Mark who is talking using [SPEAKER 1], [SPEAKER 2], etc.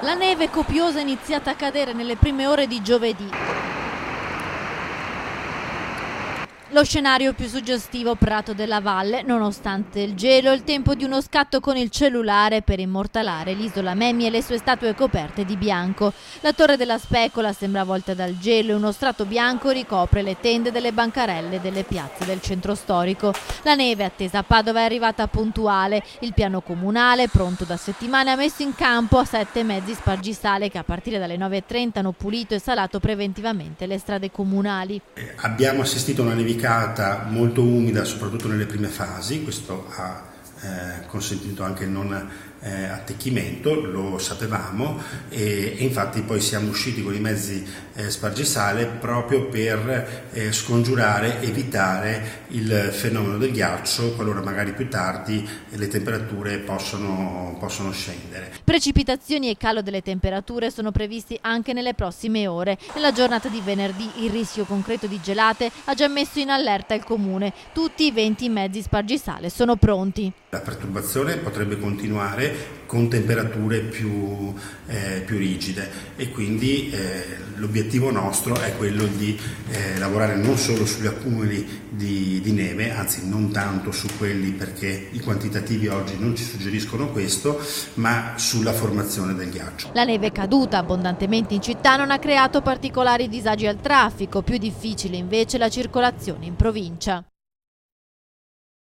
[SPEAKER 1] La neve copiosa è iniziata a cadere nelle prime ore di giovedì. Lo scenario più suggestivo Prato della Valle, nonostante il gelo, il tempo di uno scatto con il cellulare per immortalare l'isola Memmi e le sue statue coperte di bianco. La Torre della Specola sembra avvolta dal gelo e uno strato bianco ricopre le tende delle bancarelle delle piazze del centro storico. La neve attesa a Padova è arrivata puntuale. Il piano comunale, pronto da settimane, ha messo in campo 7 mezzi spargisale che a partire dalle 9:30 hanno pulito e salato preventivamente le strade comunali.
[SPEAKER 2] Abbiamo assistito a una nevicata molto umida, soprattutto nelle prime fasi. Questo ha consentito anche il non attecchimento, lo sapevamo, e infatti poi siamo usciti con i mezzi spargisale proprio per scongiurare, evitare il fenomeno del ghiaccio qualora magari più tardi le temperature possono scendere.
[SPEAKER 1] Precipitazioni e calo delle temperature sono previsti anche nelle prossime ore. Nella giornata di venerdì il rischio concreto di gelate ha già messo in allerta il comune. Tutti i 20 mezzi spargisale sono pronti.
[SPEAKER 2] La perturbazione potrebbe continuare con temperature più rigide e quindi l'obiettivo nostro è quello di lavorare non solo sugli accumuli di neve, anzi non tanto su quelli perché i quantitativi oggi non ci suggeriscono questo, ma sulla formazione del ghiaccio.
[SPEAKER 1] La neve caduta abbondantemente in città non ha creato particolari disagi al traffico, più difficile invece la circolazione in provincia.